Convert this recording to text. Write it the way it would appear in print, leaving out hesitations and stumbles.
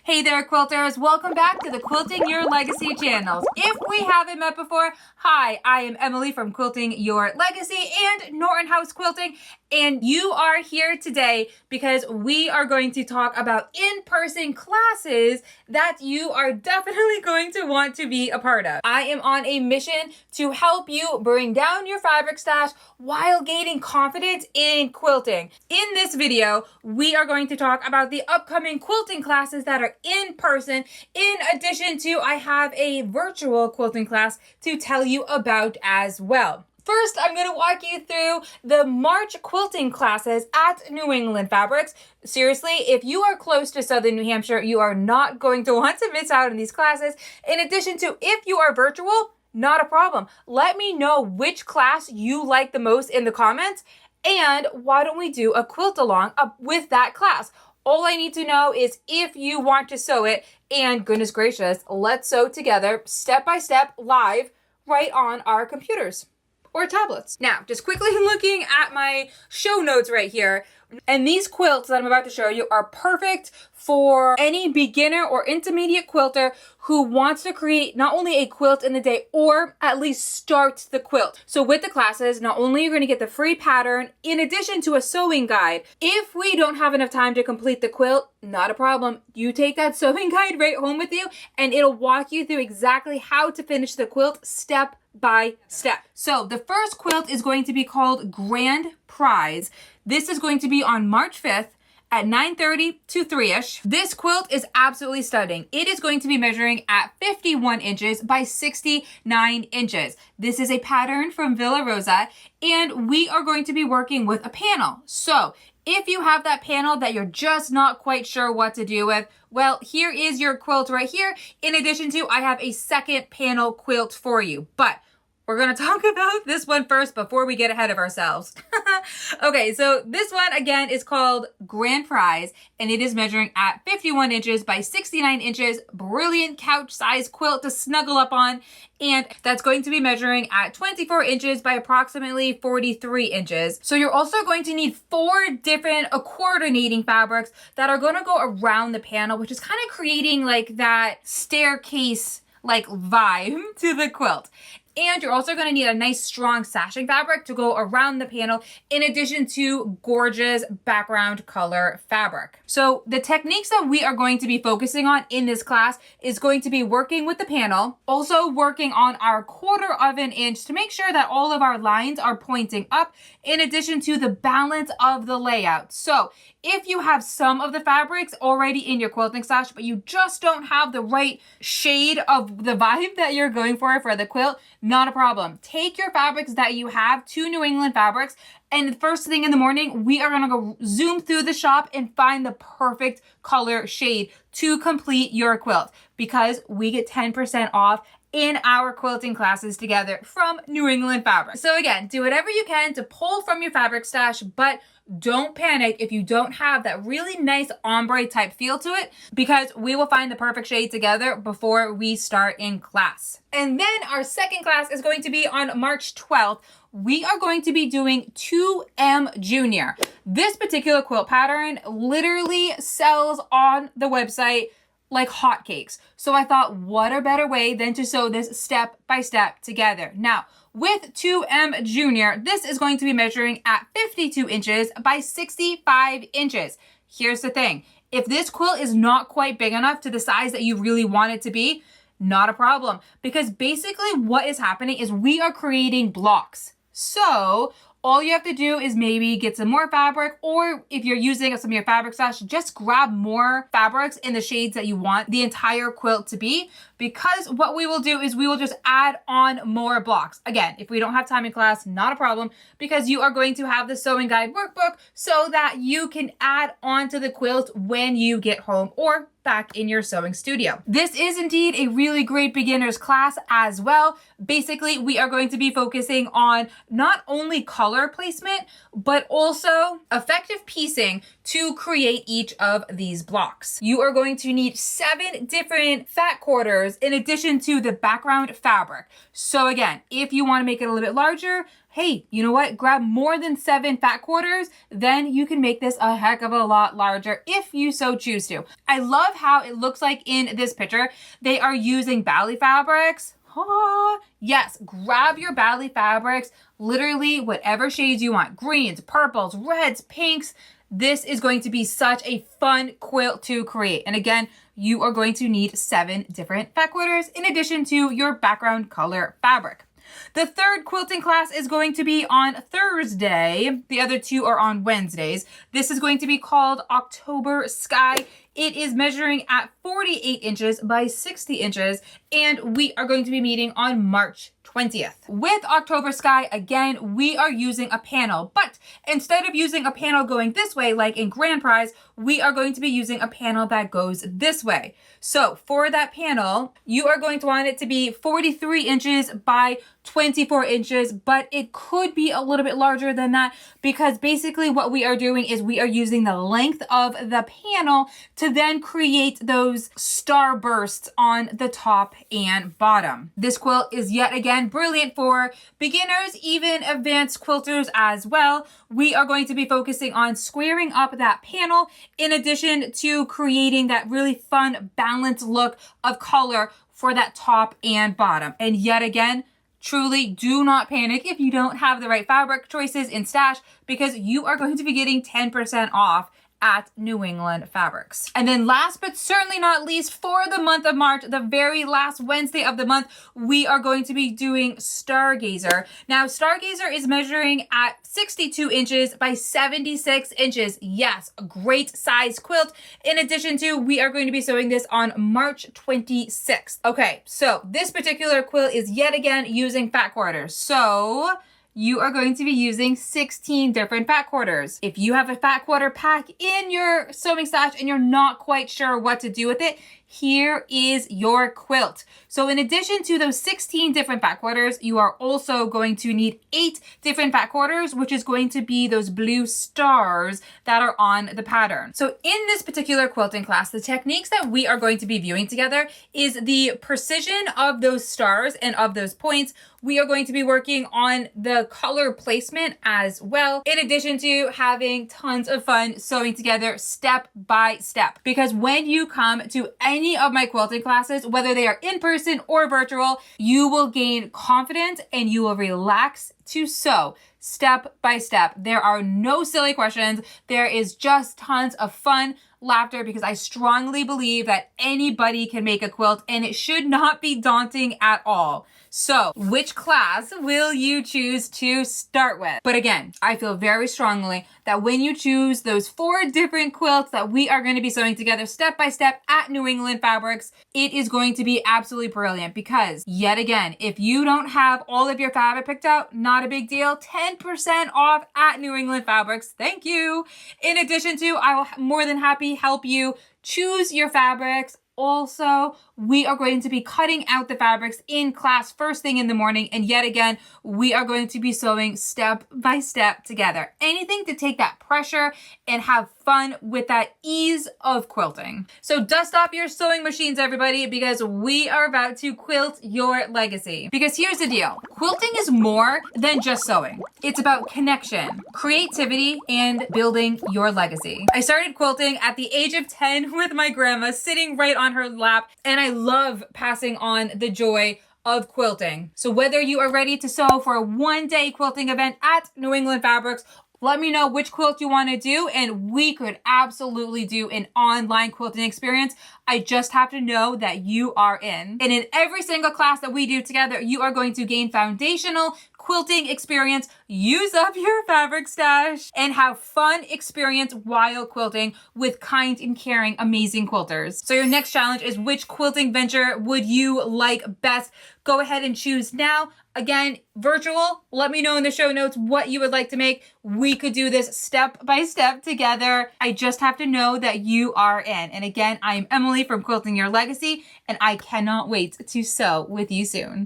Hey there, quilters. Welcome back to the Quilting Your Legacy channels. If we haven't met before, hi, I am Emily from Quilting Your Legacy and Norton House Quilting, and you are here today because we are going to talk about in-person classes that you are definitely going to want to be a part of. I am on a mission to help you bring down your fabric stash while gaining confidence in quilting. In this video, we are going to talk about the upcoming quilting classes that are in person. In addition to, I have a virtual quilting class to tell you about as well. First, I'm going to walk you through the March quilting classes at New England Fabrics. Seriously, if you are close to Southern New Hampshire, you are not going to want to miss out on these classes. In addition to, if you are virtual, not a problem. Let me know which class you like the most in the comments, and why don't we do a quilt along with that class? All I need to know is if you want to sew it, and goodness gracious, let's sew together step by step live right on our computers or tablets. Now, just quickly looking at my show notes right here, and these quilts that I'm about to show you are perfect for any beginner or intermediate quilter who wants to create not only a quilt in the day, or at least start the quilt. So with the classes, not only are you going to get the free pattern, in addition to a sewing guide. If we don't have enough time to complete the quilt, not a problem. You take that sewing guide right home with you, and it'll walk you through exactly how to finish the quilt step by step. So the first quilt is going to be called Grand Prize. This is going to be on March 5th at 9:30 to 3-ish. This quilt is absolutely stunning. It is going to be measuring at 51 inches by 69 inches. This is a pattern from Villa Rosa, and we are going to be working with a panel. So if you have that panel that you're just not quite sure what to do with, well, here is your quilt right here. In addition to, I have a second panel quilt for you, but we're going to talk about this one first before we get ahead of ourselves. Okay, so this one again is called Grand Prize, and it is measuring at 51 inches by 69 inches. Brilliant couch size quilt to snuggle up on, and that's going to be measuring at 24 inches by approximately 43 inches. So you're also going to need 4 different coordinating fabrics that are going to go around the panel, which is kind of creating like that staircase like vibe to the quilt. And you're also going to need a nice strong sashing fabric to go around the panel, in addition to gorgeous background color fabric. So the techniques that we are going to be focusing on in this class is going to be working with the panel, also working on our 1/4 of an inch to make sure that all of our lines are pointing up, in addition to the balance of the layout. So if you have some of the fabrics already in your quilting stash, but you just don't have the right shade of the vibe that you're going for the quilt, not a problem. Take your fabrics that you have to New England Fabrics, and the first thing in the morning, we are going to go zoom through the shop and find the perfect color shade to complete your quilt, because we get 10% off in our quilting classes together from New England Fabrics. So again, do whatever you can to pull from your fabric stash, but don't panic if you don't have that really nice ombre type feel to it, because we will find the perfect shade together before we start in class. And then our second class is going to be on March 12th. We are going to be doing 2M Junior. This particular quilt pattern literally sells on the website like hotcakes. So I thought, what a better way than to sew this step by step together. Now, with 2M Junior, this is going to be measuring at 52 inches by 65 inches. Here's the thing. If this quilt is not quite big enough to the size that you really want it to be, not a problem. Because basically what is happening is we are creating blocks. So all you have to do is maybe get some more fabric, or if you're using some of your fabric stash, just grab more fabrics in the shades that you want the entire quilt to be, because what we will do is we will just add on more blocks. Again, if we don't have time in class, not a problem, because you are going to have the sewing guide workbook so that you can add on to the quilt when you get home or back in your sewing studio. This is indeed a really great beginner's class as well. Basically, we are going to be focusing on not only color placement, but also effective piecing to create each of these blocks. You are going to need 7 different fat quarters in addition to the background fabric. So again, if you want to make it a little bit larger, hey, you know what? Grab more than 7 fat quarters, then you can make this a heck of a lot larger if you so choose to. I love how it looks like in this picture. They are using bally fabrics. Yes, grab your bally fabrics, literally whatever shades you want. Greens, purples, reds, pinks. This is going to be such a fun quilt to create. And again, you are going to need 7 different fat quarters in addition to your background color fabric. The third quilting class is going to be on Thursday. The other 2 are on Wednesdays. This is going to be called October Sky. It is measuring at 48 inches by 60 inches, and we are going to be meeting on March 20th. With October Sky, again, we are using a panel, but instead of using a panel going this way, like in Grand Prize, we are going to be using a panel that goes this way. So for that panel, you are going to want it to be 43 inches by 24 inches, but it could be a little bit larger than that because basically what we are doing is we are using the length of the panel to then create those starbursts on the top and bottom. This quilt is yet again brilliant for beginners, even advanced quilters as well. We are going to be focusing on squaring up that panel in addition to creating that really fun balanced look of color for that top and bottom. And yet again, truly do not panic if you don't have the right fabric choices in stash because you are going to be getting 10% off at New England Fabrics. And then last but certainly not least, for the month of March, the very last Wednesday of the month, we are going to be doing Stargazer. Now, Stargazer is measuring at 62 inches by 76 inches. Yes, a great size quilt. In addition to, we are going to be sewing this on March 26th. Okay, so this particular quilt is yet again using fat quarters. So you are going to be using 16 different fat quarters. If you have a fat quarter pack in your sewing stash and you're not quite sure what to do with it, here is your quilt. So in addition to those 16 different fat quarters, you are also going to need 8 different fat quarters, which is going to be those blue stars that are on the pattern. So in this particular quilting class, the techniques that we are going to be viewing together is the precision of those stars and of those points. We are going to be working on the color placement as well, in addition to having tons of fun sewing together step by step. Because when you come to any of my quilting classes, whether they are in person or virtual, you will gain confidence and you will relax to sew step by step. There are no silly questions. There is just tons of fun, laughter, because I strongly believe that anybody can make a quilt and it should not be daunting at all. So which class will you choose to start with? But again, I feel very strongly that when you choose those 4 different quilts that we are going to be sewing together step by step at New England Fabrics, it is going to be absolutely brilliant because yet again, if you don't have all of your fabric picked out, not a big deal, 10% off at New England Fabrics. Thank you. In addition to, I will more than happy help you choose your fabrics. Also, we are going to be cutting out the fabrics in class first thing in the morning. And yet again, we are going to be sewing step by step together. Anything to take that pressure and have fun with that ease of quilting. So dust off your sewing machines, everybody, because we are about to quilt your legacy. Because here's the deal. Quilting is more than just sewing. It's about connection, creativity, and building your legacy. I started quilting at the age of 10 with my grandma sitting right on her lap, and I love passing on the joy of quilting. So whether you are ready to sew for a one-day quilting event at New England Fabrics, let me know which quilt you want to do, and we could absolutely do an online quilting experience. I just have to know that you are in. And in every single class that we do together, you are going to gain foundational quilting experience, use up your fabric stash, and have fun experience while quilting with kind and caring, amazing quilters. So your next challenge is, which quilting venture would you like best? Go ahead and choose now. Again, virtual, let me know in the show notes what you would like to make. We could do this step by step together. I just have to know that you are in. And again, I am Emily from Quilting Your Legacy, and I cannot wait to sew with you soon.